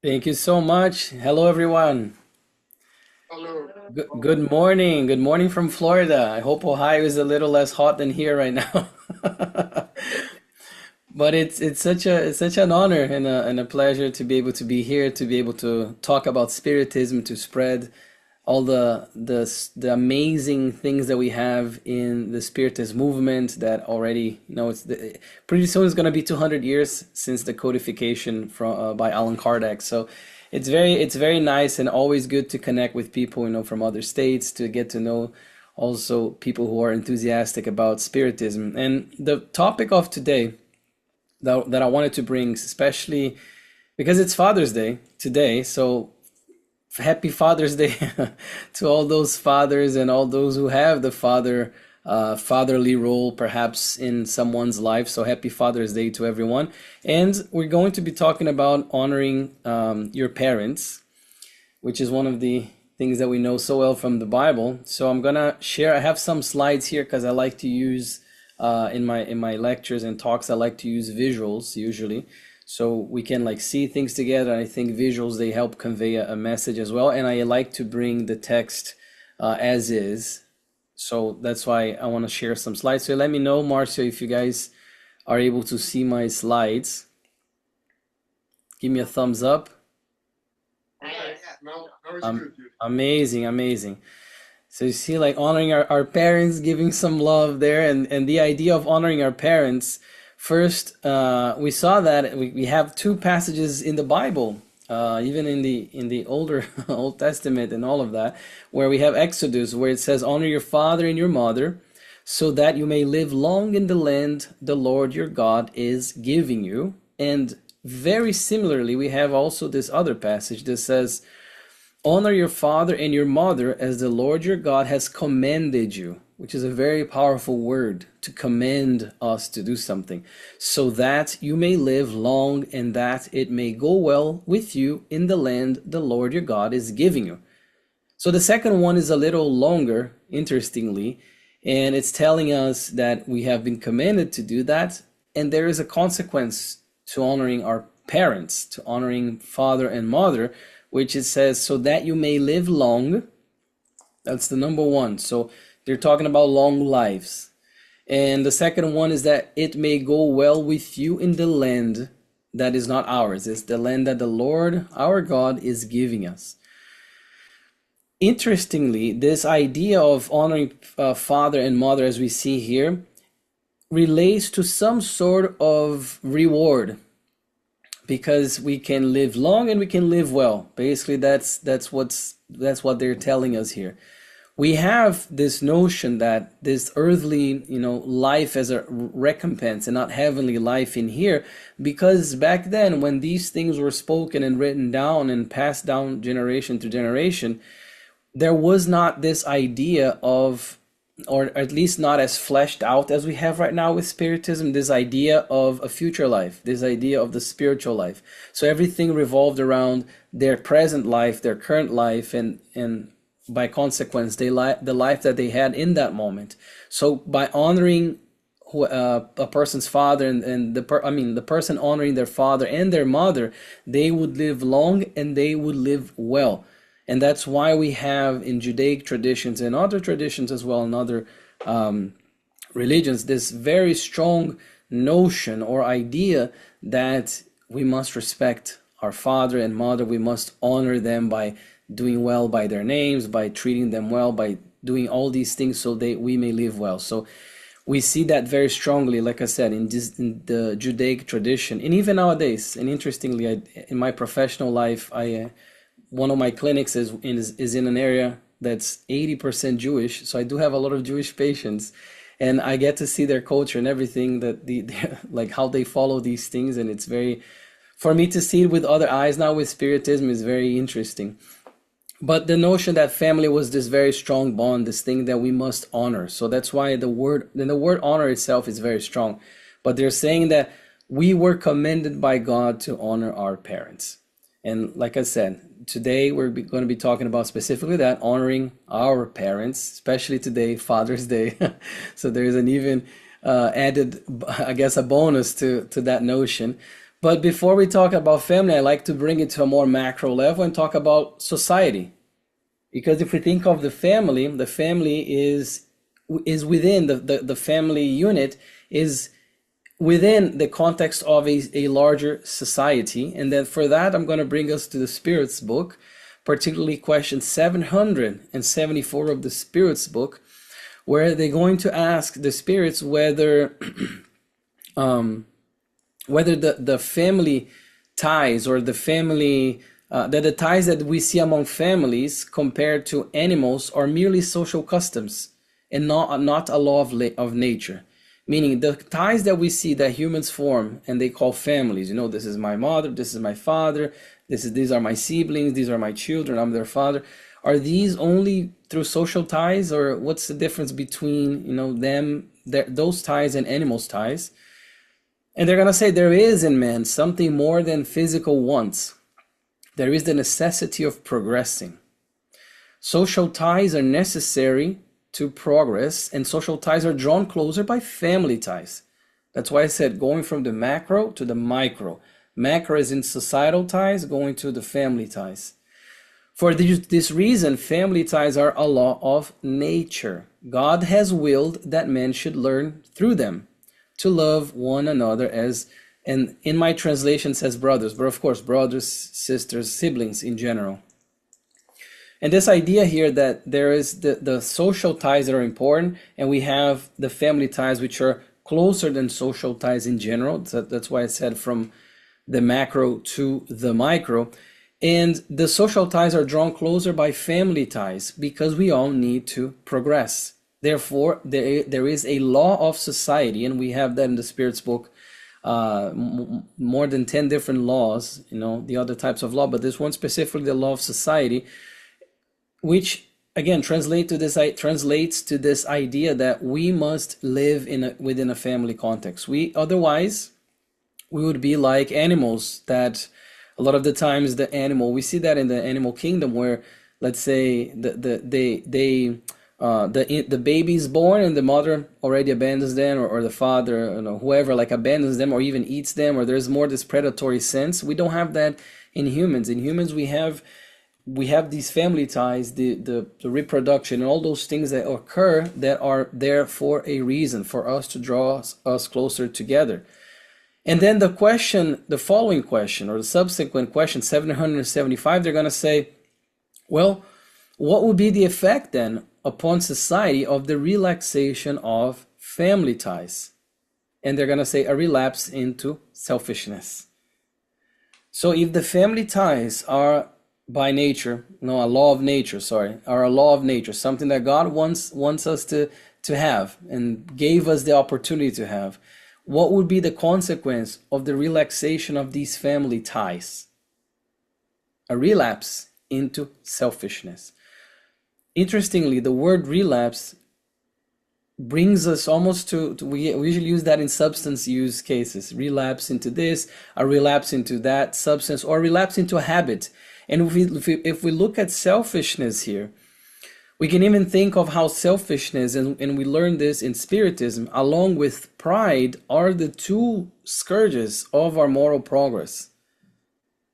Thank you so much. Hello, everyone. Hello. Good morning. Good morning from Florida. I hope Ohio is a little less hot than here right now. But it's such an honor and a pleasure to be able to be here, to be able to talk about Spiritism, to spread all the amazing things that we have in the Spiritist movement that already, pretty soon it's going to be 200 years since the codification from by Allan Kardec. So it's very nice and always good to connect with people, from other states, to get to know also people who are enthusiastic about Spiritism. And the topic of today that I wanted to bring, especially because it's Father's Day today, so happy Father's Day to all those fathers and all those who have the fatherly role perhaps in someone's life. So happy Father's Day to everyone. And we're going to be talking about honoring your parents, which is one of the things that we know so well from the Bible. So I'm gonna share. I have some slides here because I like to use in my lectures and talks. I like to use visuals usually, so we can like see things together. I think visuals, they help convey a message as well. And I like to bring the text as is. So that's why I want to share some slides. So let me know, Marcio, if you guys are able to see my slides. Give me a thumbs up. Yes. Now it's Um, good, dude. Amazing, amazing. So you see, like honoring our parents, giving some love there, and the idea of honoring our parents. First, we saw that we have two passages in the Bible, even in the older Old Testament and all of that, where we have Exodus, where it says, "Honor your father and your mother, so that you may live long in the land the Lord your God is giving you." And very similarly, we have also this other passage that says, "Honor your father and your mother as the Lord your God has commanded you," which is a very powerful word, to command us to do something, "so that you may live long and that it may go well with you in the land the Lord your God is giving you." So the second one is a little longer, interestingly, and it's telling us that we have been commanded to do that, and there is a consequence to honoring our parents, to honoring father and mother, which it says, "so that you may live long." That's the number one. So they're talking about long lives. And the second one is that it may go well with you in the land that is not ours. It's the land that the Lord our God is giving us. Interestingly, this idea of honoring father and mother, as we see here, relates to some sort of reward, because we can live long and we can live well. Basically, that's what they're telling us here. We have this notion that this earthly, life as a recompense and not heavenly life in here, because back then when these things were spoken and written down and passed down generation to generation, there was not this idea of, or at least not as fleshed out as we have right now with Spiritism, this idea of a future life, this idea of the spiritual life. So everything revolved around their present life, their current life, and by consequence, the life that they had in that moment. So by honoring a person's father, and the person honoring their father and their mother, they would live long and they would live well. And that's why we have in Judaic traditions and other traditions as well, in other religions, this very strong notion or idea that we must respect our father and mother. We must honor them by doing well by their names, by treating them well, by doing all these things so we may live well. So we see that very strongly, like I said, in the Judaic tradition, and even nowadays. And interestingly, in my professional life, one of my clinics is in an area that's 80% Jewish, so I do have a lot of Jewish patients, and I get to see their culture and everything, that like how they follow these things. And it's very, for me to see it with other eyes now with Spiritism, is very interesting. But the notion that family was this very strong bond, this thing that we must honor. So that's why the word honor itself is very strong. But they're saying that we were commended by God to honor our parents. And like I said, today we're going to be talking about specifically that, honoring our parents, especially today, Father's Day. So there's an even added, I guess, a bonus to that notion. But before we talk about family, I like to bring it to a more macro level and talk about society. Because if we think of the family is within the family unit is within the context of a larger society. And then for that, I'm going to bring us to the Spirit's book, particularly question 774 of the Spirit's book, where they're going to ask the spirits whether whether the family ties or the family that the ties that we see among families compared to animals are merely social customs and not a law of nature. Meaning the ties that we see that humans form and they call families, you know, this is my mother, this is my father, these are my siblings, these are my children, I'm their father. Are these only through social ties, or what's the difference between, you know, those ties and animals' ties? And they're gonna say there is in man something more than physical wants. There is the necessity of progressing. Social ties are necessary to progress, and social ties are drawn closer by family ties. That's why I said going from the macro to the micro. Macro is in societal ties, going to the family ties. For this reason, family ties are a law of nature. God has willed that men should learn through them to love one another as, and in my translation says brothers, but of course brothers, sisters, siblings in general. And this idea here that there is the social ties that are important, and we have the family ties which are closer than social ties in general. That's why I said from the macro to the micro. And the social ties are drawn closer by family ties because we all need to progress. Therefore, there is a law of society, and we have that in the Spirit's book, more than 10 different laws, you know, the other types of law, but this one specifically, the law of society, which again translates to this idea that we must live within a family context. Otherwise we would be like animals that a lot of the times we see that in the animal kingdom where, let's say, the baby is born and the mother already abandons them, or the father, you know, whoever, like, abandons them or even eats them, or there's more this predatory sense. We don't have that in humans. In humans we have these family ties, the reproduction, and all those things that occur that are there for a reason, for us to draw us closer together. And then the following question, or the subsequent question, 775, they're going to say, well, what would be the effect then upon society of the relaxation of family ties? And they're going to say a relapse into selfishness. So if the family ties are by nature, no, a law of nature, are a law of nature, something that God wants us to have and gave us the opportunity to have, what would be the consequence of the relaxation of these family ties? A relapse into selfishness. Interestingly, the word relapse brings us almost to we usually use that in substance use cases. Relapse into this, a relapse into that substance, or relapse into a habit. And if we look at selfishness here, we can even think of how selfishness, and we learn this in Spiritism, along with pride, are the two scourges of our moral progress.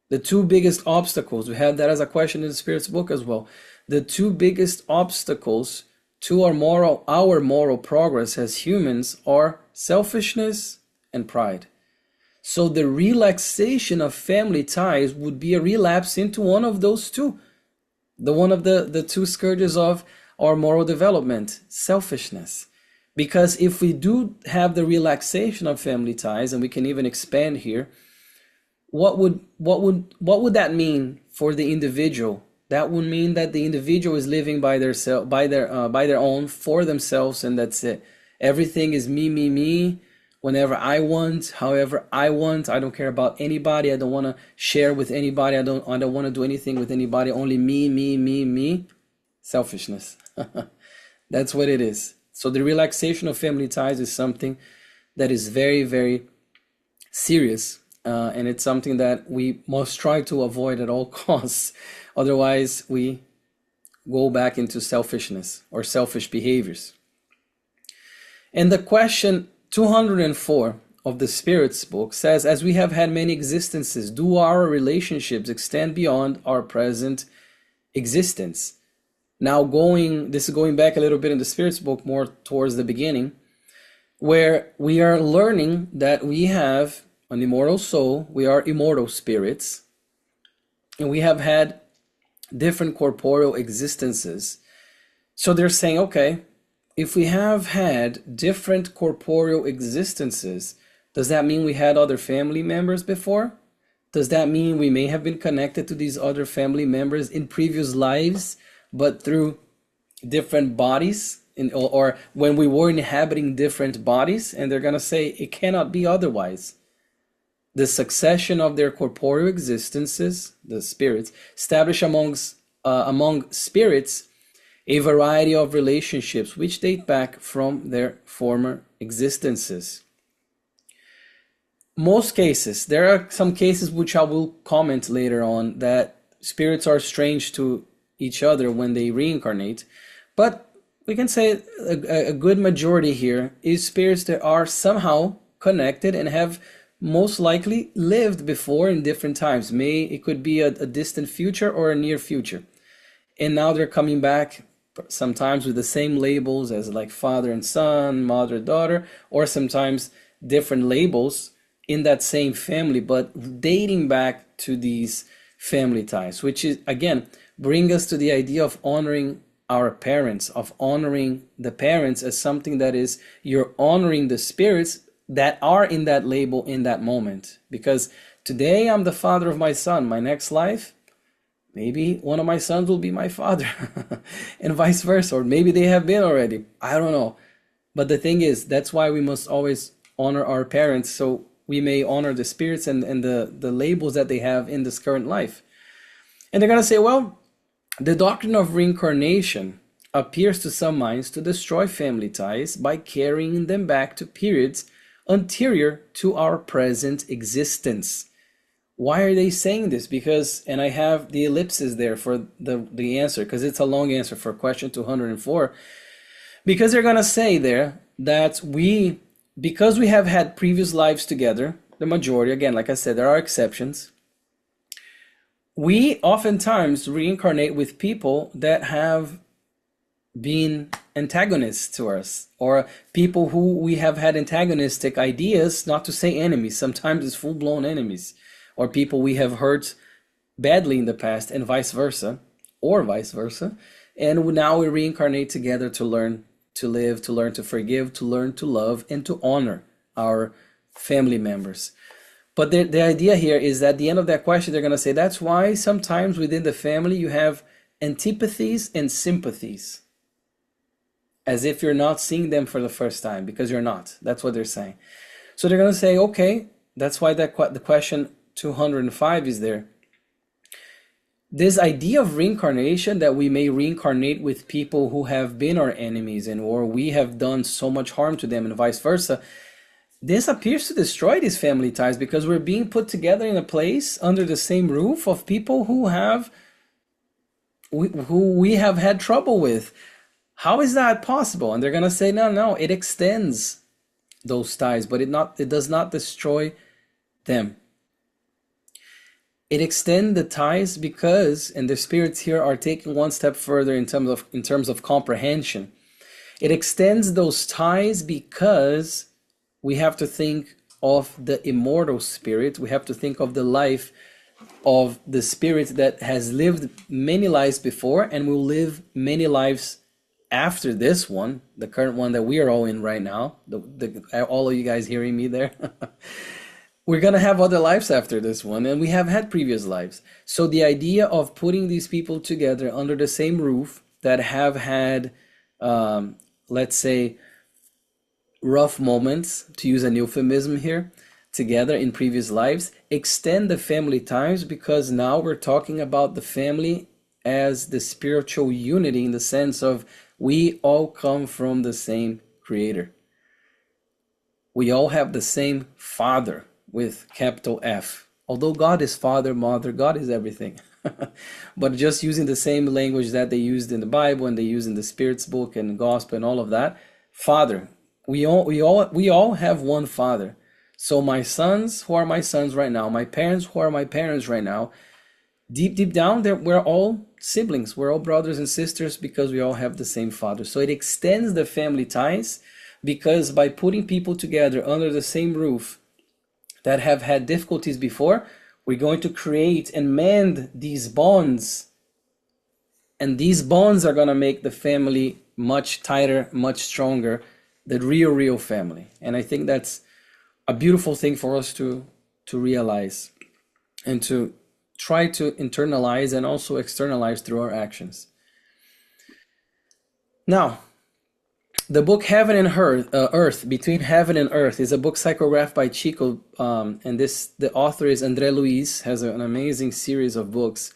The two biggest obstacles, we had that as a question in the Spirit's book as well. The two biggest obstacles to our moral progress as humans are selfishness and pride. So the relaxation of family ties would be a relapse into one of those two. One of the two scourges of our moral development, selfishness. Because if we do have the relaxation of family ties, and we can even expand here, what would that mean for the individual? That would mean that the individual is living by their own, for themselves, and that's it. Everything is me, whenever I want, however I want. I don't care about anybody. I don't want to share with anybody. I don't want to do anything with anybody. Only me. Selfishness. That's what it is. So the relaxation of family ties is something that is very, very serious. And it's something that we must try to avoid at all costs. Otherwise, we go back into selfishness or selfish behaviors. And the question 204 of the Spirit's book says, as we have had many existences, do our relationships extend beyond our present existence? Now this is going back a little bit in the Spirit's book, more towards the beginning, where we are learning that we have an immortal soul, we are immortal spirits, and we have had different corporeal existences. So they're saying, okay, if we have had different corporeal existences, does that mean we had other family members before? Does that mean we may have been connected to these other family members in previous lives, but through different bodies, or when we were inhabiting different bodies? And they're going to say it cannot be otherwise. The succession of their corporeal existences, the spirits, establish among spirits a variety of relationships which date back from their former existences. Most cases, there are some cases which I will comment later on, that spirits are strange to each other when they reincarnate, but we can say a good majority here is spirits that are somehow connected and have most likely lived before in different times. It could be a distant future or a near future, and now they're coming back sometimes with the same labels as like father and son, mother, daughter, or sometimes different labels in that same family, but dating back to these family ties, which is again bring us to the idea of honoring our parents, of honoring the parents as something that is, you're honoring the spirits that are in that label in that moment. Because today I'm the father of my son, my next life maybe one of my sons will be my father and vice versa, or maybe they have been already, I don't know. But the thing is, that's why we must always honor our parents, so we may honor the spirits and the labels that they have in this current life. And they're going to say, well, the doctrine of reincarnation appears to some minds to destroy family ties by carrying them back to periods anterior to our present existence. Why are they saying this? Because, and I have the ellipses there for the answer, because it's a long answer for question 204. Because they're going to say there that because we have had previous lives together, the majority, again, like I said, there are exceptions, we oftentimes reincarnate with people that have been antagonists to us, or people who we have had antagonistic ideas, not to say enemies, sometimes it's full-blown enemies, or people we have hurt badly in the past, and vice versa, and now we reincarnate together to learn to live, to learn to forgive, to learn to love, and to honor our family members. But the idea here is that at the end of that question, they're going to say that's why sometimes within the family you have antipathies and sympathies, as if you're not seeing them for the first time, because you're not. That's what they're saying. So they're going to say, okay, that's why the question 205 is there. This idea of reincarnation, that we may reincarnate with people who have been our enemies and or we have done so much harm to them and vice versa, this appears to destroy these family ties, because we're being put together in a place under the same roof of people who we have had trouble with. How is that possible? And they're going to say, no, it extends those ties, but it does not destroy them. It extends the ties because, and the spirits here are taking one step further in terms of comprehension. It extends those ties because we have to think of the immortal spirit. We have to think of the life of the spirit that has lived many lives before and will live many lives after this one, the current one that we are all in right now. All of you guys hearing me there? We're going to have other lives after this one, and we have had previous lives. So the idea of putting these people together under the same roof that have had, let's say, rough moments, to use an euphemism here, together in previous lives, extend the family ties, because now we're talking about the family as the spiritual unity, in the sense of we all come from the same creator. We all have the same Father, with capital F. Although God is Father, Mother, God is everything. But just using the same language that they used in the Bible and they use in the Spirit's book and Gospel and all of that, Father. We all have one Father. So my sons who are my sons right now, my parents who are my parents right now, deep down, we're all siblings. We're all brothers and sisters because we all have the same father. So it extends the family ties, because by putting people together under the same roof that have had difficulties before, we're going to create and mend these bonds. And these bonds are going to make the family much tighter, much stronger, the real family. And I think that's a beautiful thing for us to realize and to try to internalize and also externalize through our actions. Now, the book Heaven and Earth, Between Heaven and Earth, is a book psychographed by Chico, and the author is André Luiz, has an amazing series of books.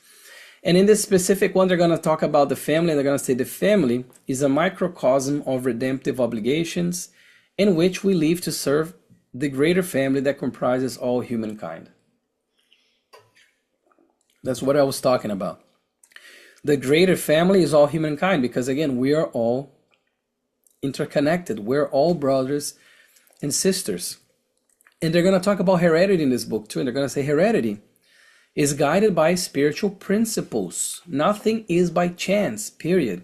And in this specific one, they're going to talk about the family, and they're going to say the family is a microcosm of redemptive obligations in which we live to serve the greater family that comprises all humankind. That's what I was talking about. The greater family is all humankind because, again, we are all interconnected. We're all brothers and sisters. And they're going to talk about heredity in this book too. And they're going to say heredity is guided by spiritual principles. Nothing is by chance, period.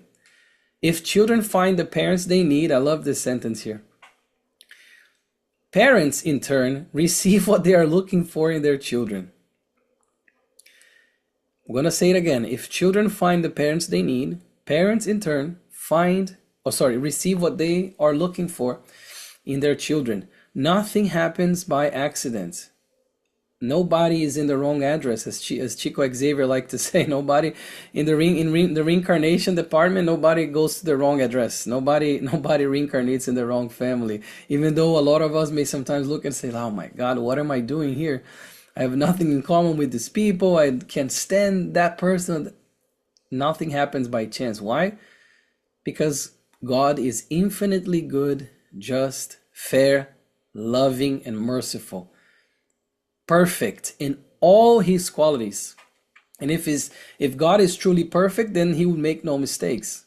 If children find the parents they need, I love this sentence here. Parents, in turn, receive what they are looking for in their children. I'm going to say it again. If children find the parents they need, parents, in turn, receive what they are looking for in their children. Nothing happens by accident. Nobody is in the wrong address, as Chico Xavier liked to say. Nobody in the reincarnation department. Nobody goes to the wrong address. Nobody reincarnates in the wrong family. Even though a lot of us may sometimes look and say, "Oh my God, what am I doing here? I have nothing in common with these people. I can't stand that person." Nothing happens by chance. Why? Because God is infinitely good, just, fair, loving, and merciful. Perfect in all his qualities. And if God is truly perfect, then he would make no mistakes.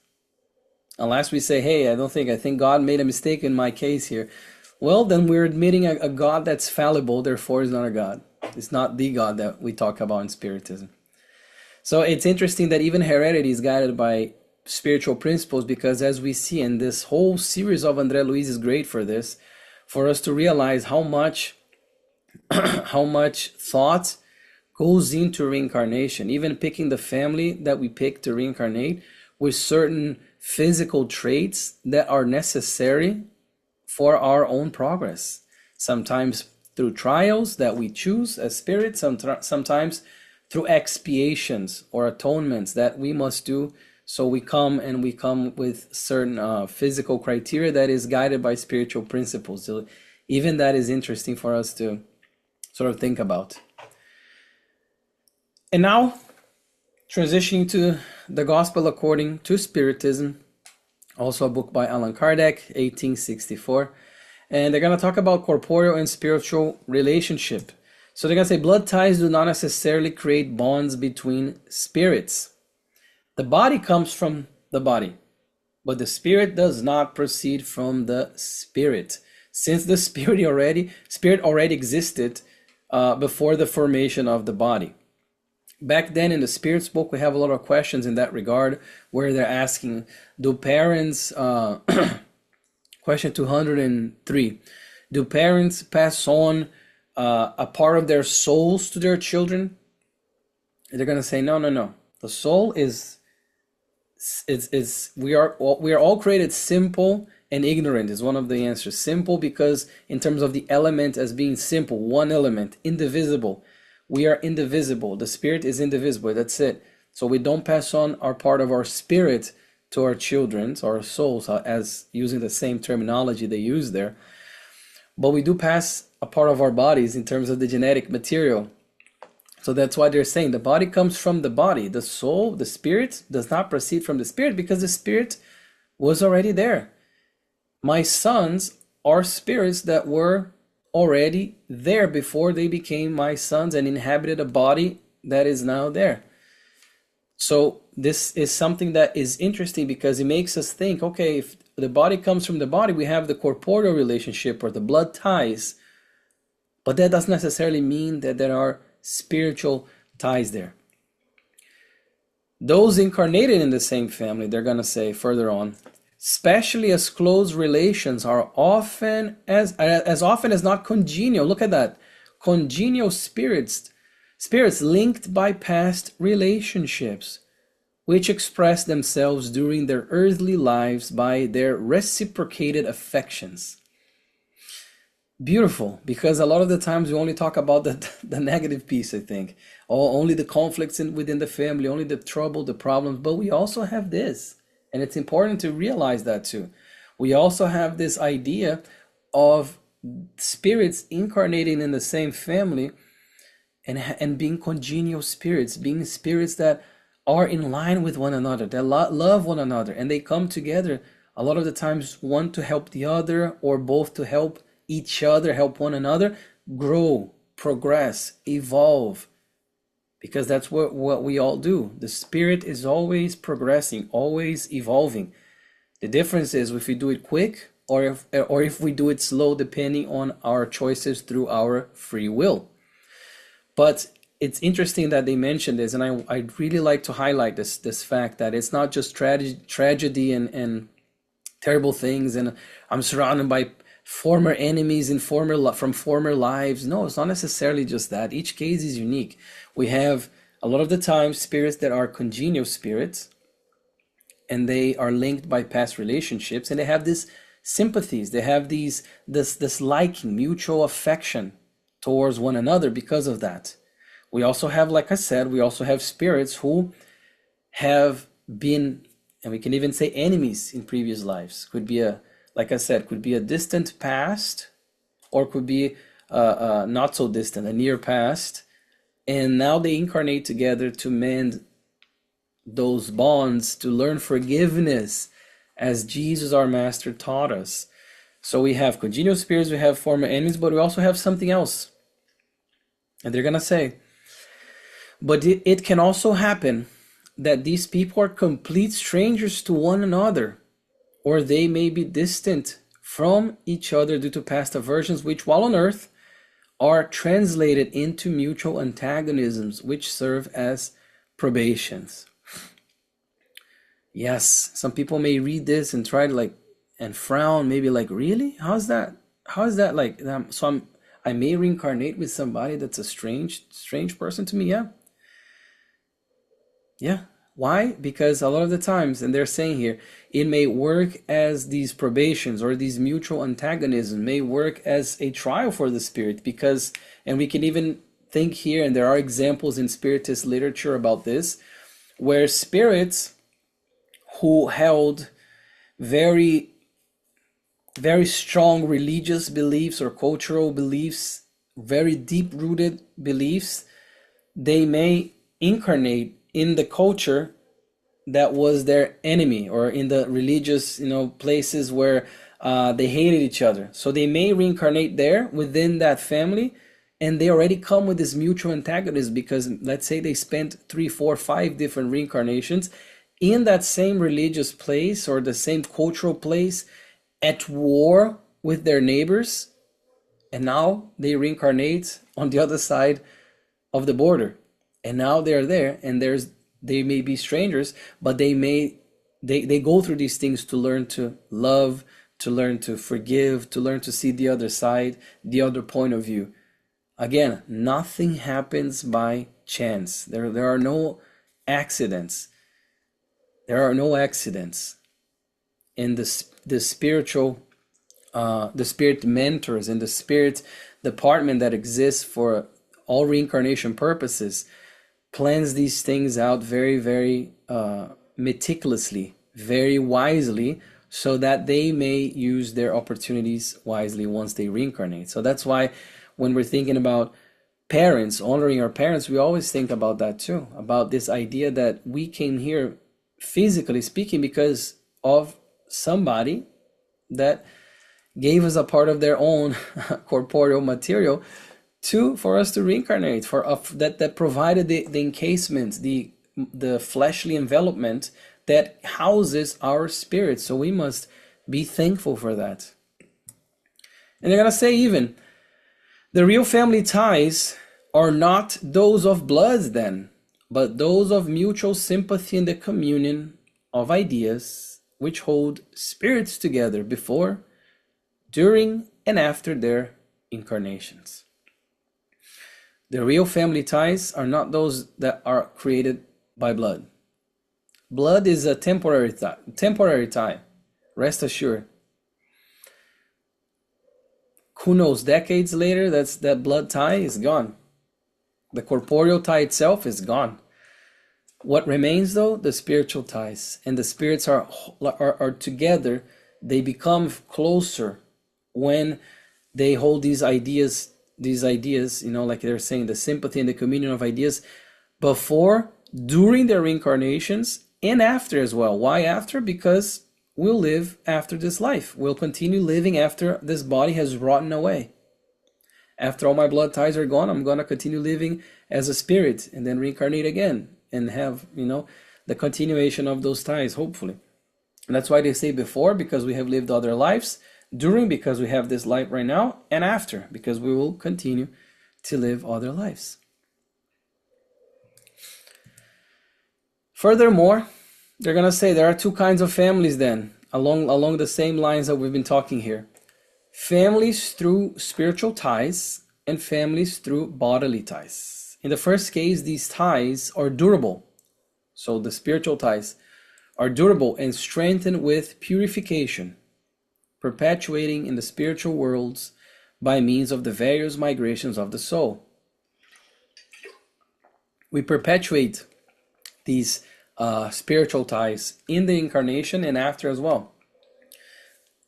Unless we say, hey, I think God made a mistake in my case here. Well, then we're admitting a God that's fallible, therefore is not a God. It's not the God that we talk about in Spiritism. So it's interesting that even heredity is guided by spiritual principles, because as we see, in this whole series of André Luiz is great for this, for us to realize how much thought goes into reincarnation, even picking the family that we pick to reincarnate with certain physical traits that are necessary for our own progress. Sometimes through trials that we choose as spirits, sometimes through expiations or atonements that we must do. So we come with certain physical criteria that is guided by spiritual principles. So even that is interesting for us to sort of think about. And now, transitioning to the Gospel According to Spiritism, also a book by Allan Kardec, 1864. And they're going to talk about corporeal and spiritual relationship. So they're going to say blood ties do not necessarily create bonds between spirits. The body comes from the body, but the spirit does not proceed from the spirit, since the spirit already existed before the formation of the body. Back then in the Spirit's book, we have a lot of questions in that regard, where they're asking, do parents, question 203, do parents pass on a part of their souls to their children? And they're going to say, no. The soul we are all created simple and ignorant is one of the answers. Simple because in terms of the element as being simple, one element, indivisible. We are indivisible. The spirit is indivisible. That's it. So we don't pass on our part of our spirit to our children, to our souls, as using the same terminology they use there. But we do pass a part of our bodies in terms of the genetic material. So that's why they're saying the body comes from the body. The soul, the spirit, does not proceed from the spirit because the spirit was already there. My sons are spirits that were already there before they became my sons and inhabited a body that is now there. So this is something that is interesting because it makes us think, okay, if the body comes from the body, we have the corporeal relationship or the blood ties But that doesn't necessarily mean that there are spiritual ties there. Those incarnated in the same family, they're going to say further on, especially as close relations are often as often as not congenial. Look at that. Congenial spirits linked by past relationships, which express themselves during their earthly lives by their reciprocated affections. Beautiful, because a lot of the times we only talk about the negative piece, I think, or only the conflicts within the family, only the trouble, the problems, but we also have this, and it's important to realize that too. We also have this idea of spirits incarnating in the same family and being congenial spirits, being spirits that are in line with one another, that love one another, and they come together a lot of the times, one to help the other, or both to help each other, help one another grow, progress, evolve, because that's what we all do. The spirit is always progressing, always evolving. The difference is if we do it quick or if we do it slow, depending on our choices through our free will. But it's interesting that they mentioned this, and I'd really like to highlight this fact that it's not just tragedy and terrible things, and I'm surrounded by former enemies and from former lives. No, it's not necessarily just that. Each case is unique. We have a lot of the time spirits that are congenial spirits, and they are linked by past relationships, and they have these sympathies, they have this liking, mutual affection towards one another because of that. We also have, like I said, we also have spirits who have been, and we can even say enemies in previous lives. Could be like I said, could be a distant past, or could be not so distant, a near past, and now they incarnate together to mend those bonds, to learn forgiveness, as Jesus our Master taught us. So we have congenial spirits, we have former enemies, but we also have something else. And they're gonna say, but it can also happen that these people are complete strangers to one another, or they may be distant from each other due to past aversions, which while on earth are translated into mutual antagonisms, which serve as probations. Yes, some people may read this and try to and frown, maybe like, really? How's that? How is that like? So I may reincarnate with somebody that's a strange person to me? Yeah. Yeah. Why? Because a lot of the times, and they're saying here, it may work as these probations, or these mutual antagonisms may work as a trial for the spirit, because, and we can even think here, and there are examples in Spiritist literature about this, where spirits who held very, very strong religious beliefs or cultural beliefs, very deep-rooted beliefs, they may incarnate in the culture that was their enemy, or in the religious, places where they hated each other. So they may reincarnate there within that family, and they already come with this mutual antagonism, because let's say they spent 3, 4, 5 different reincarnations in that same religious place or the same cultural place, at war with their neighbors, and now they reincarnate on the other side of the border, and now they're there, and they may be strangers, but they go through these things to learn to love, to learn to forgive, to learn to see the other side, the other point of view. Again, nothing happens by chance. There are no accidents. There are no accidents in the spiritual, the spirit mentors and the spirit department that exists for all reincarnation purposes. Plans these things out very, very meticulously, very wisely, so that they may use their opportunities wisely once they reincarnate. So that's why when we're thinking about parents, honoring our parents, we always think about that too, about this idea that we came here, physically speaking, because of somebody that gave us a part of their own corporeal material for us to reincarnate, that provided the encasement, the fleshly envelopment that houses our spirit. So we must be thankful for that. And they're gonna say even The real family ties are not those of blood then, but those of mutual sympathy in the communion of ideas which hold spirits together before, during, and after their incarnations. The real family ties are not those that are created by blood. Blood is a temporary tie, rest assured. Who knows, decades later, that blood tie is gone. The corporeal tie itself is gone. What remains though? The spiritual ties. And the spirits are together. They become closer when they hold these ideas, like they're saying, the sympathy and the communion of ideas before, during their reincarnations, and after as well. Why after? Because we'll live after this life. We'll continue living after this body has rotten away. After all my blood ties are gone, I'm going to continue living as a spirit and then reincarnate again and have, the continuation of those ties, hopefully. And that's why they say before, because we have lived other lives, during, because we have this life right now, and after, because we will continue to live other lives. Furthermore, they're going to say there are two kinds of families then, along the same lines that we've been talking here. Families through spiritual ties and families through bodily ties. In the first case, these ties are durable. So the spiritual ties are durable and strengthened with purification, perpetuating in the spiritual worlds by means of the various migrations of the soul. We perpetuate these spiritual ties in the incarnation and after as well.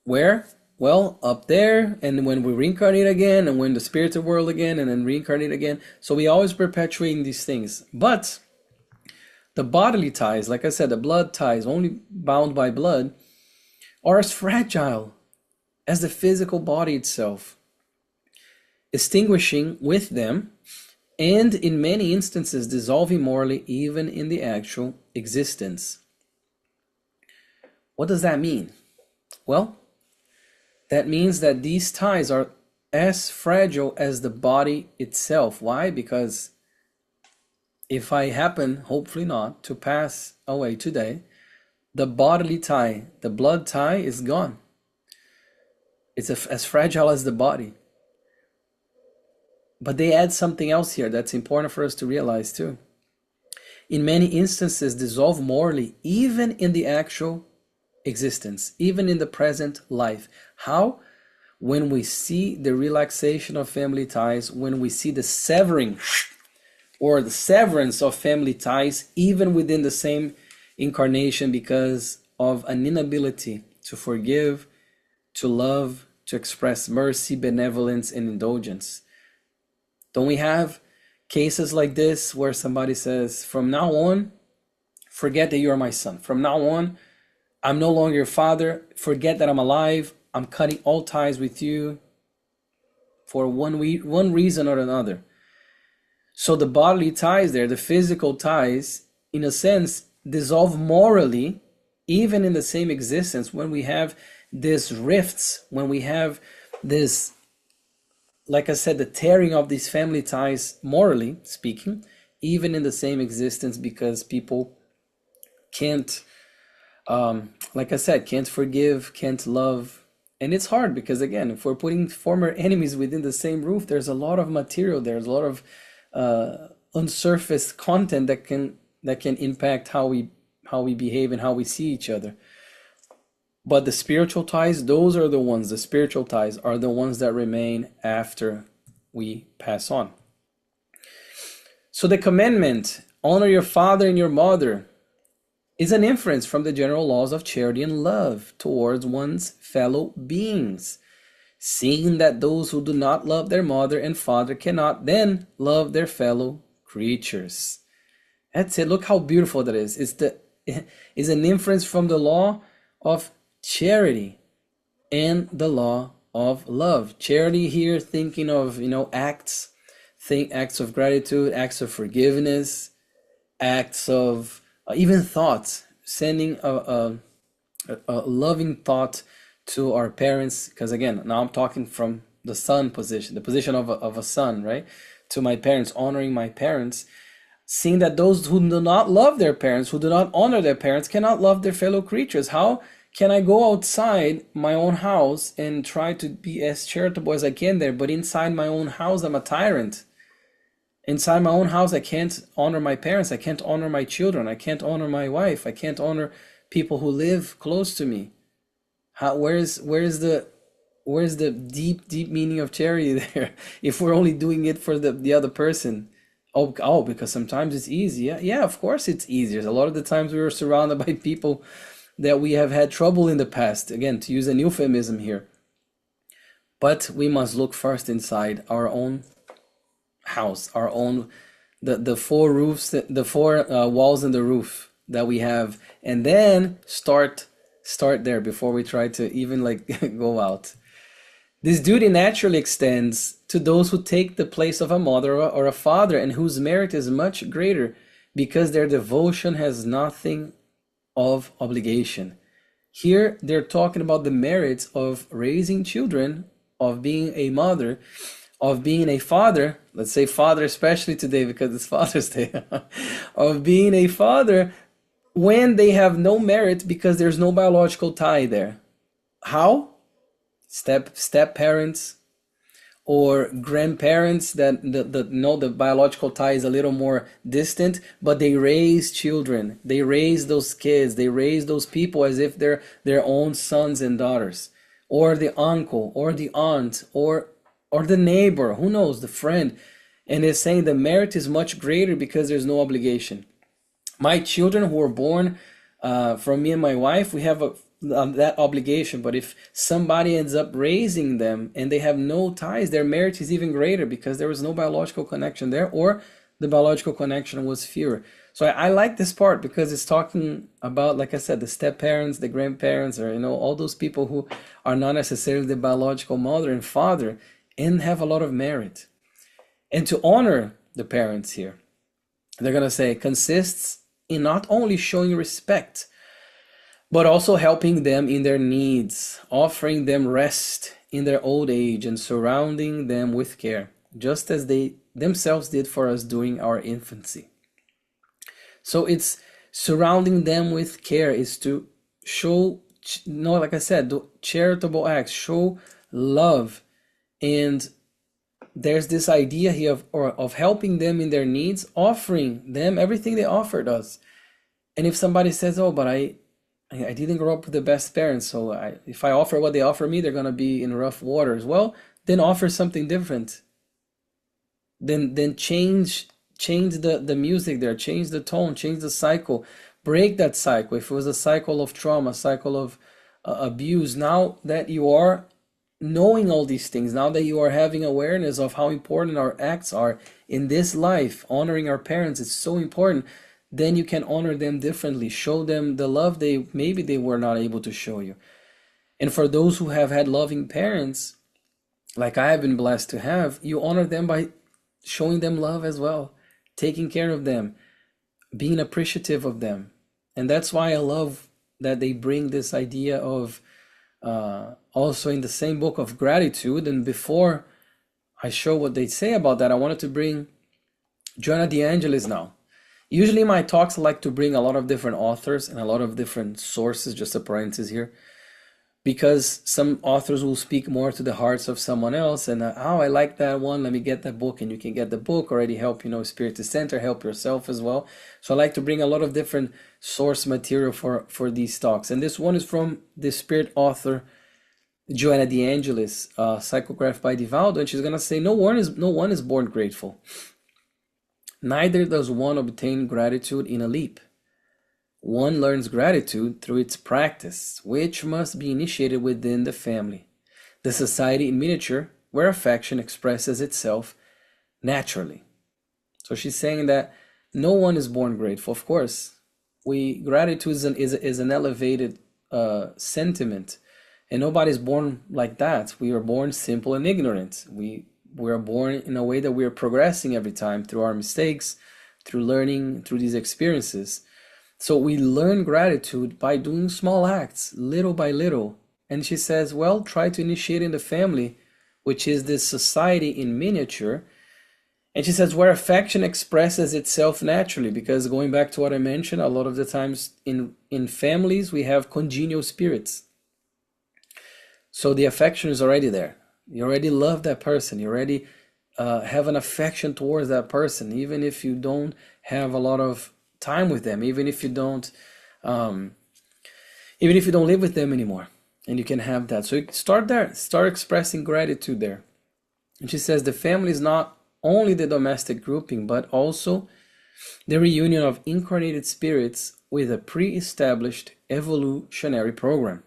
Where? Well, up there, and when we reincarnate again, and when the spiritual world again, and then reincarnate again. So we always perpetuating these things. But the bodily ties, like I said, the blood ties, only bound by blood, are as fragile as the physical body itself, extinguishing with them, and in many instances dissolving morally even in the actual existence. What does that mean? Well, that means that these ties are as fragile as the body itself. Why? Because if I happen, hopefully not, to pass away today, the bodily tie, the blood tie is gone. It's as fragile as the body. But they add something else here that's important for us to realize too. In many instances, dissolve morally, even in the actual existence, even in the present life. How? When we see the relaxation of family ties, when we see the severing or the severance of family ties, even within the same incarnation, because of an inability to forgive, to love, to express mercy, benevolence, and indulgence. Don't we have cases like this where somebody says, from now on, forget that you are my son. From now on, I'm no longer your father. Forget that I'm alive. I'm cutting all ties with you for one reason or another. So the bodily ties there, the physical ties, in a sense, dissolve morally, even in the same existence, when we have these rifts, when we have this, like I said, the tearing of these family ties, morally speaking, even in the same existence, because people can't, like I said, can't forgive, can't love. And it's hard because, again, if we're putting former enemies within the same roof, there's a lot of material, there's a lot of unsurfaced content that can impact how we behave and how we see each other. But the spiritual ties, those are the ones, the spiritual ties are the ones that remain after we pass on. So the commandment, honor your father and your mother, is an inference from the general laws of charity and love towards one's fellow beings, seeing that those who do not love their mother and father cannot then love their fellow creatures. That's it. Look how beautiful that is. It's an inference from the law of charity and the law of love. Charity here, thinking of acts of gratitude, acts of forgiveness, acts of even thoughts, sending a loving thought to our parents. Because again, now I'm talking from the son position, the position of a son, right? To my parents, honoring my parents, seeing that those who do not love their parents, who do not honor their parents, cannot love their fellow creatures. How can I go outside my own house and try to be as charitable as I can there, but inside my own house, I'm a tyrant? Inside my own house, I can't honor my parents. I can't honor my children. I can't honor my wife. I can't honor people who live close to me. Where's the deep meaning of charity there? If we're only doing it for the other person. Oh, because sometimes it's easy. Yeah, of course it's easier. A lot of the times we were surrounded by people that we have had trouble in the past. Again, to use an euphemism here. But we must look first inside our own house, our own, the four roofs, the four walls and the roof that we have, and then start there before we try to even like go out. This duty naturally extends to those who take the place of a mother or a father and whose merit is much greater because their devotion has nothing of obligation. Here they're talking about the merits of raising children, of being a mother, of being a father. Let's say father especially today because it's Father's Day. Of being a father when they have no merit because there's no biological tie there. How? Step parents or grandparents that the biological tie is a little more distant, but they raise children, they raise those kids, they raise those people as if they're their own sons and daughters, or the uncle or the aunt or the neighbor, who knows, the friend. And it's saying the merit is much greater because there's no obligation. My children who were born from me and my wife, we have that obligation. But if somebody ends up raising them and they have no ties, their merit is even greater because there was no biological connection there, or the biological connection was fewer. So I like this part because it's talking about, like I said, the step parents, the grandparents, or all those people who are not necessarily the biological mother and father and have a lot of merit. And to honor the parents here, they're going to say, consists in not only showing respect, but also helping them in their needs, offering them rest in their old age, and surrounding them with care, just as they themselves did for us during our infancy. So it's surrounding them with care is to show, like I said, do charitable acts, show love. And there's this idea here of helping them in their needs, offering them everything they offered us. And if somebody says, oh, but I didn't grow up with the best parents, so if I offer what they offer me, they're going to be in rough waters. Well, then offer something different. Then change the music there, change the tone, change the cycle, break that cycle. If it was a cycle of trauma, cycle of abuse, now that you are knowing all these things, now that you are having awareness of how important our acts are in this life, honoring our parents is so important, then you can honor them differently, show them the love maybe they were not able to show you. And for those who have had loving parents, like I have been blessed to have, you honor them by showing them love as well, taking care of them, being appreciative of them. And that's why I love that they bring this idea of also in the same book of gratitude. And before I show what they say about that, I wanted to bring Joanna de Angelis now. Usually in my talks I like to bring a lot of different authors and a lot of different sources, just a parenthesis here, because some authors will speak more to the hearts of someone else, and oh, I like that one, let me get that book. And you can get the book, already help Spiritist Center, help yourself as well. So I like to bring a lot of different source material for these talks. And this one is from the spirit author Joanna de Angelis, Psychograph by Divaldo, and she's gonna say, no one is born grateful. Neither does one obtain gratitude in a leap. One learns gratitude through its practice, which must be initiated within the family, the society in miniature, where affection expresses itself naturally. So she's saying that no one is born grateful. Of course, gratitude is an elevated sentiment, and nobody's born like that. We are born simple and ignorant. We are born in a way that we are progressing every time through our mistakes, through learning, through these experiences. So we learn gratitude by doing small acts, little by little. And she says, well, try to initiate in the family which is this society in miniature. And she says, where affection expresses itself naturally, because going back to what I mentioned, a lot of the times in families, we have congenial spirits. So the affection is already there. You already love that person. You already have an affection towards that person, even if you don't have a lot of time with them, even if you don't live with them anymore, and you can have that. So you start there, start expressing gratitude there. And she says the family is not only the domestic grouping, but also the reunion of incarnated spirits with a pre-established evolutionary program.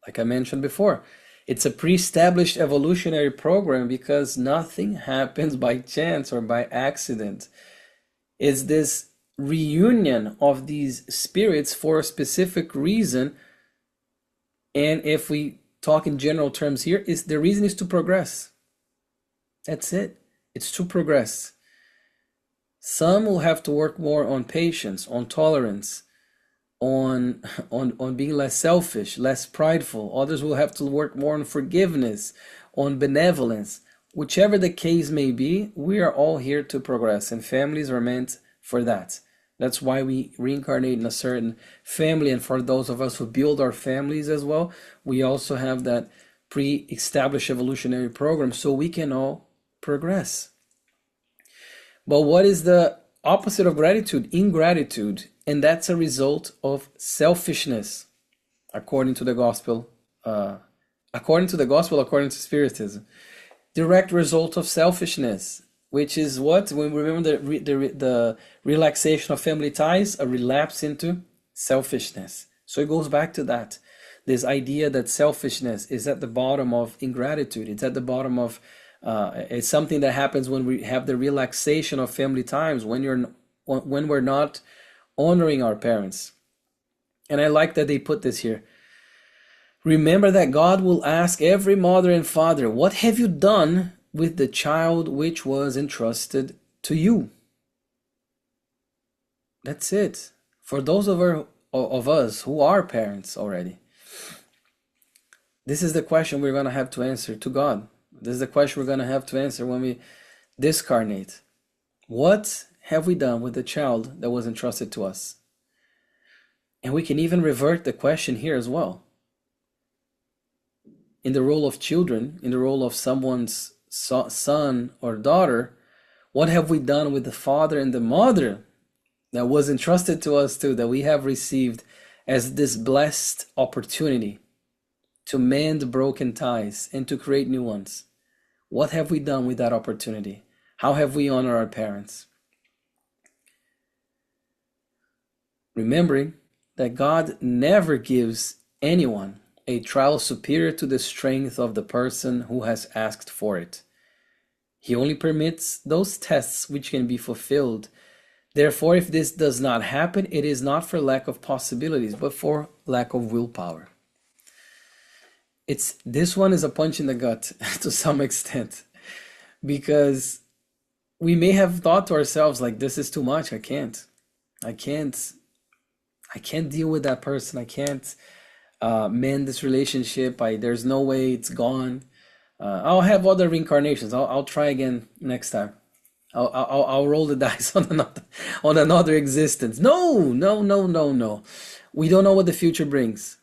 Like I mentioned before, it's a pre-established evolutionary program because nothing happens by chance or by accident. It's this reunion of these spirits for a specific reason. And if we talk in general terms here, the reason is to progress. That's it. It's to progress. Some will have to work more on patience, on tolerance, on being less selfish, less prideful. Others will have to work more on forgiveness, on benevolence. Whichever the case may be, we are all here to progress, and families are meant for that. That's why we reincarnate in a certain family, and for those of us who build our families as well, we also have that pre-established evolutionary program so we can all progress. But what is the opposite of gratitude? Ingratitude. And that's a result of selfishness, according to the gospel, according to Spiritism. Direct result of selfishness, which is what? When we remember the relaxation of family ties, a relapse into selfishness. So it goes back to that. This idea that selfishness is at the bottom of ingratitude. It's at the bottom of it's something that happens when we have the relaxation of family times, when we're not honoring our parents. And I like that they put this here. Remember that God will ask every mother and father, what have you done with the child which was entrusted to you? That's it. For those of us who are parents already, this is the question we're going to have to answer to God. This is the question we're going to have to answer when we discarnate. What have we done with the child that was entrusted to us? And we can even revert the question here as well. In the role of children, in the role of someone's son or daughter, what have we done with the father and the mother that was entrusted to us too, that we have received as this blessed opportunity to mend broken ties and to create new ones? What have we done with that opportunity? How have we honored our parents? Remembering that God never gives anyone a trial superior to the strength of the person who has asked for it. He only permits those tests which can be fulfilled. Therefore, if this does not happen, it is not for lack of possibilities, but for lack of willpower. This one is a punch in the gut to some extent, because we may have thought to ourselves, like, this is too much. I can't deal with that person. I can't mend this relationship. There's no way, it's gone. I'll have other reincarnations. I'll try again next time. I'll roll the dice on another existence. No. We don't know what the future brings.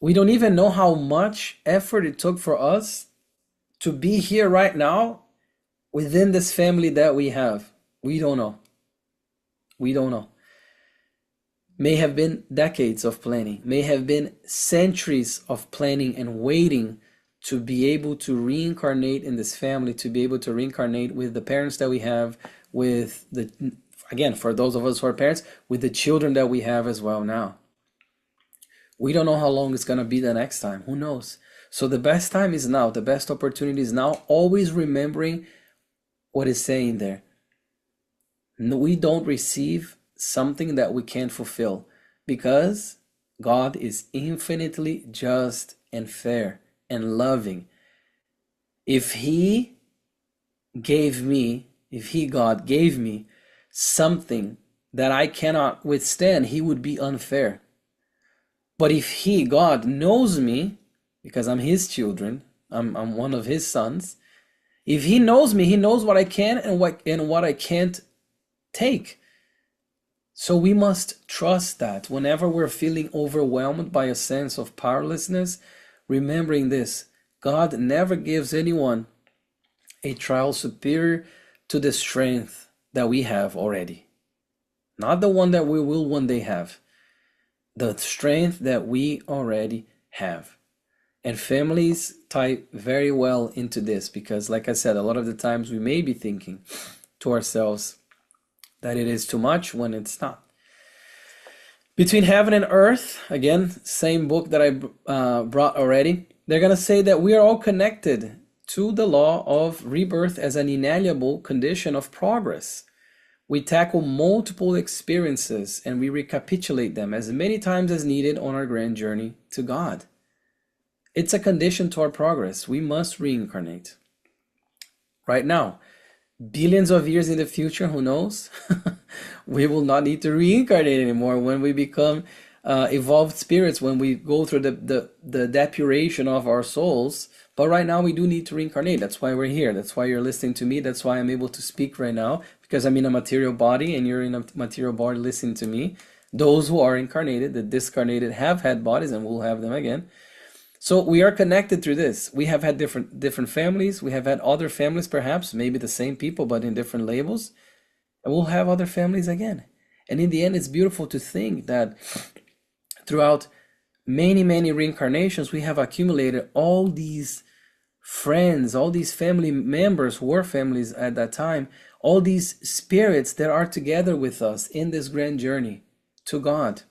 We don't even know how much effort it took for us to be here right now within this family that we have. We don't know. May have been decades of planning, may have been centuries of planning and waiting to be able to reincarnate in this family, to be able to reincarnate with the parents that we have, again, for those of us who are parents, with the children that we have as well now. We don't know how long it's going to be the next time. Who knows? So the best time is now. The best opportunity is now. Always remembering what it's saying there. We don't receive something that we can't fulfill, because God is infinitely just and fair and loving. If God gave me something that I cannot withstand, he would be unfair. But if God knows me, because I'm his children, I'm one of his sons. If he knows me, he knows what I can and what I can't take. So we must trust that whenever we're feeling overwhelmed by a sense of powerlessness, remembering this, God never gives anyone a trial superior to the strength that we have already. Not the one that we will one day have. The strength that we already have. And families tie very well into this because, like I said, a lot of the times we may be thinking to ourselves that it is too much when it's not. Between heaven and earth, again, same book that I brought already, they're going to say that we are all connected to the law of rebirth as an inalienable condition of progress. We tackle multiple experiences and we recapitulate them as many times as needed on our grand journey to God. It's a condition to our progress. We must reincarnate. Right now, billions of years in the future, who knows? We will not need to reincarnate anymore when we become evolved spirits, when we go through the depuration of our souls. But right now we do need to reincarnate. That's why we're here. That's why you're listening to me. That's why I'm able to speak right now, because I'm in a material body and you're in a material body listening to me. Those who are incarnated, the discarnated, have had bodies and will have them again. So we are connected through this. We have had different families. We have had other families, perhaps, maybe the same people, but in different labels. And we'll have other families again. And in the end, it's beautiful to think that throughout many, many reincarnations, we have accumulated all these friends, all these family members who were families at that time, all these spirits that are together with us in this grand journey to God,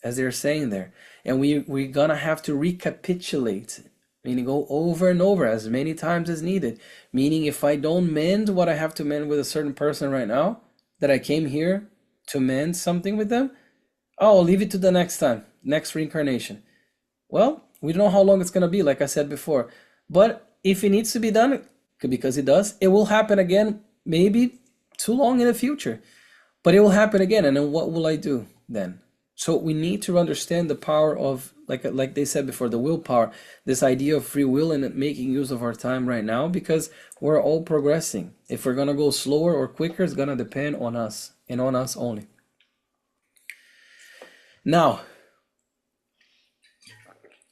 as they're saying there. And we're gonna have to recapitulate, meaning go over and over as many times as needed. Meaning if I don't mend what I have to mend with a certain person right now, that I came here to mend something with them, oh, I'll leave it to the next time, next reincarnation. Well, we don't know how long it's gonna be, like I said before. But if it needs to be done, because it does, it will happen again, maybe too long in the future. But it will happen again, and then what will I do then? So we need to understand the power of, like they said before, the willpower, this idea of free will and making use of our time right now, because we're all progressing. If we're going to go slower or quicker, it's going to depend on us and on us only. Now,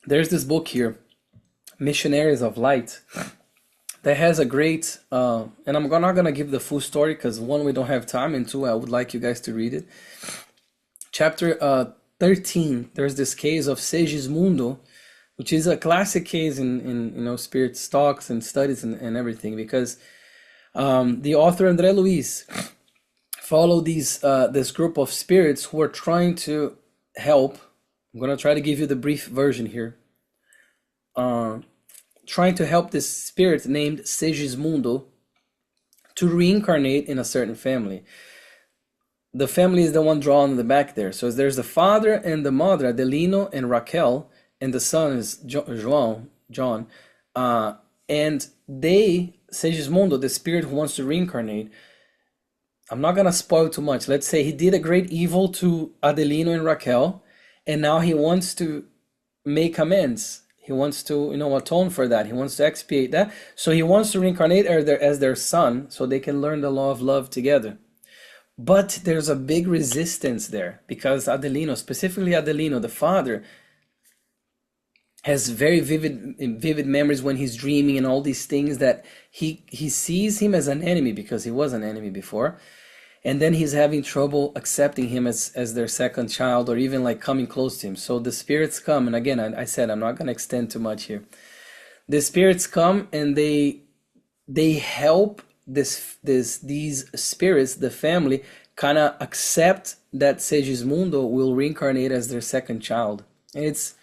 there's this book here, Missionaries of Light, that has a great, and I'm not going to give the full story because one, we don't have time, and two, I would like you guys to read it. Chapter 13, there's this case of Segismundo, which is a classic case in spirit talks and studies and everything, because the author André Luiz followed this group of spirits who are trying to help. I'm going to try to give you the brief version here. Trying to help this spirit named Segismundo to reincarnate in a certain family. The family is the one drawn in the back there. So there's the father and the mother, Adelino and Raquel, and the son is John. And Segismundo, the spirit who wants to reincarnate, I'm not going to spoil too much. Let's say he did a great evil to Adelino and Raquel, and now he wants to make amends. He wants to, atone for that. He wants to expiate that. So he wants to reincarnate as their son so they can learn the law of love together. But there's a big resistance there because Adelino, specifically Adelino, the father, has very vivid memories when he's dreaming and all these things that he sees him as an enemy because he was an enemy before. And then he's having trouble accepting him as their second child or even like coming close to him. So the spirits come, and again, I said I'm not going to extend too much here. The spirits come and they help these spirits, the family, kind of accept that Segismundo will reincarnate as their second child. And it's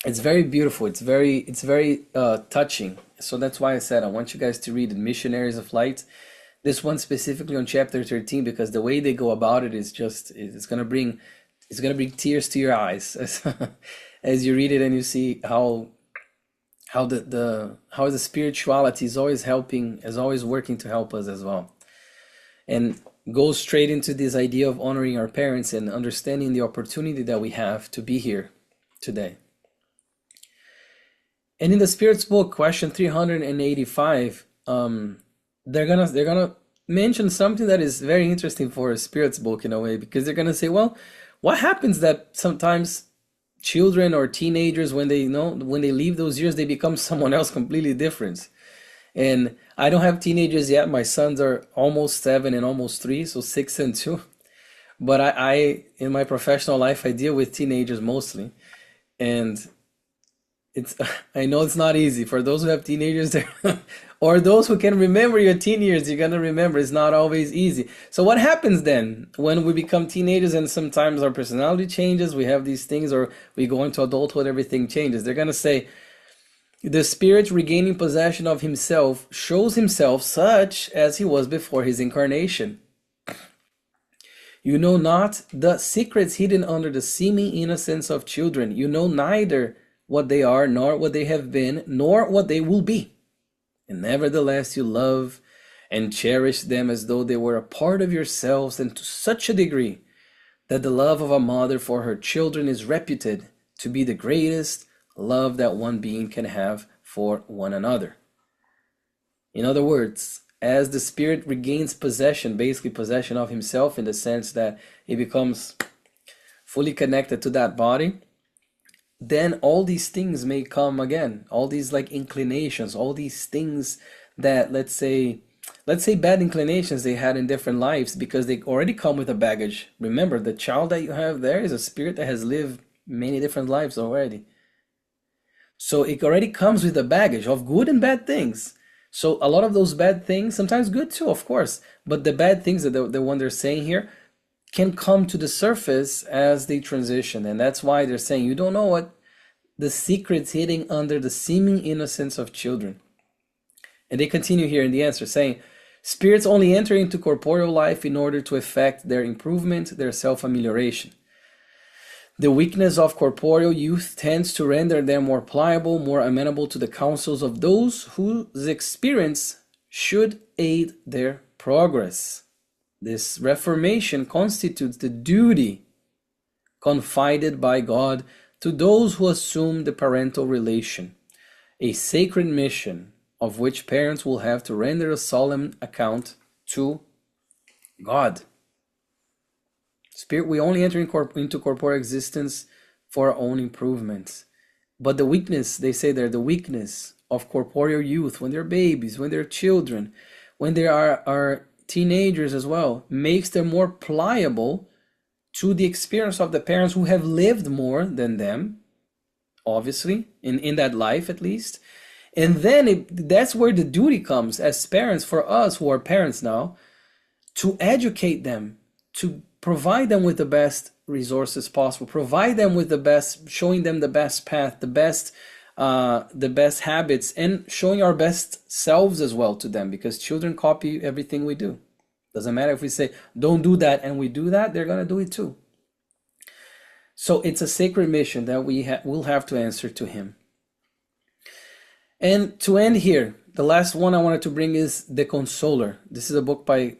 very beautiful. It's very touching. So that's why I said I want you guys to read Missionaries of Light. This one specifically on chapter 13, because the way they go about it is just, it's gonna bring tears to your eyes as you read it, and you see how the spirituality is always helping, is always working to help us as well, and goes straight into this idea of honoring our parents and understanding the opportunity that we have to be here today. And in the Spirit's book, question 385, they're gonna mention something that is very interesting for a Spirit's book in a way, because they're gonna say, well, what happens that sometimes children or teenagers, when they when they leave those years, they become someone else completely different. And I don't have teenagers yet. My sons are almost 7 and almost 3, so 6 and 2. But I in my professional life, I deal with teenagers mostly, and it's I know it's not easy for those who have teenagers there, or those who can remember your teen years. You're gonna remember it's not always easy. So what happens then when we become teenagers and sometimes our personality changes? We have these things, or we go into adulthood, everything changes. They're gonna say the Spirit regaining possession of himself shows himself such as he was before his incarnation. You know not the secrets hidden under the seeming innocence of children. You know neither what they are, nor what they have been, nor what they will be. And nevertheless you love and cherish them as though they were a part of yourselves, and to such a degree that the love of a mother for her children is reputed to be the greatest love that one being can have for one another. In other words, as the Spirit regains possession, basically possession of himself, in the sense that he becomes fully connected to that body, then all these things may come again, all these like inclinations, all these things that, let's say bad inclinations they had in different lives, because they already come with a baggage. Remember, the child that you have there is a spirit that has lived many different lives already. So it already comes with a baggage of good and bad things. So a lot of those bad things, sometimes good too, of course, but the bad things that the one they're saying here can come to the surface as they transition. And that's why they're saying you don't know what the secrets hidden under the seeming innocence of children. And they continue here in the answer saying, spirits only enter into corporeal life in order to effect their improvement, their self-amelioration. The weakness of corporeal youth tends to render them more pliable, more amenable to the counsels of those whose experience should aid their progress. This reformation constitutes the duty confided by God to those who assume the parental relation, a sacred mission of which parents will have to render a solemn account to God. Spirit, we only enter into corporeal existence for our own improvements. But the weakness, they say there, the weakness of corporeal youth, when they're babies, when they're children, when they are teenagers as well, makes them more pliable to the experience of the parents who have lived more than them, obviously, in that life at least. And then that's where the duty comes as parents, for us who are parents now, to educate them, to provide them with the best resources possible, provide them with the best, showing them the best path, the best habits, and showing our best selves as well to them, because children copy everything we do. Doesn't matter if we say don't do that and we do that, they're gonna do it too. So it's a sacred mission that will have to answer to him. And to end here, the last one I wanted to bring is The Consoler. This is a book by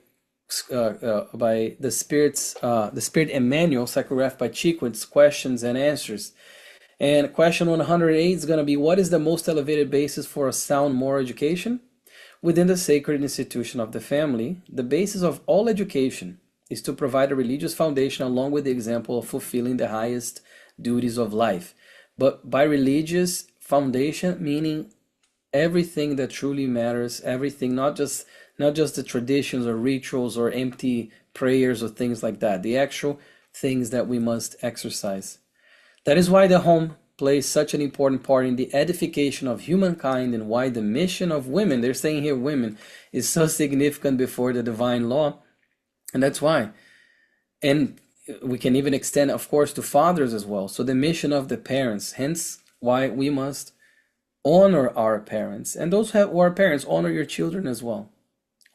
the Spirit Emmanuel, psychographed by Chiquitz, questions and answers. And question 108 is going to be, what is the most elevated basis for a sound moral education? Within the sacred institution of the family, the basis of all education is to provide a religious foundation along with the example of fulfilling the highest duties of life. But by religious foundation, meaning everything that truly matters, everything, not just the traditions or rituals or empty prayers or things like that, the actual things that we must exercise. That is why the home plays such an important part in the edification of humankind, and why the mission of women, they're saying here women, is so significant before the divine law. And that's why. And we can even extend, of course, to fathers as well. So the mission of the parents, hence why we must honor our parents. And those who are parents, honor your children as well.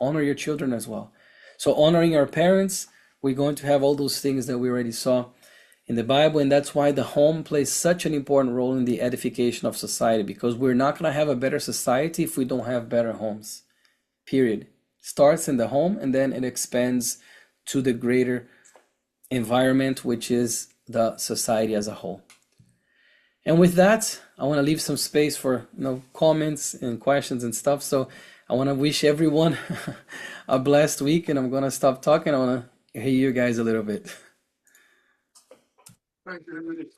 Honor your children as well. So honoring our parents, we're going to have all those things that we already saw in the Bible, and that's why the home plays such an important role in the edification of society, because we're not going to have a better society if we don't have better homes. Period. Starts in the home, and then it expands to the greater environment, which is the society as a whole. And with that, I want to leave some space for comments and questions and stuff. So I want to wish everyone a blessed week, and I'm gonna stop talking. I want to hear you guys a little bit. Thank you.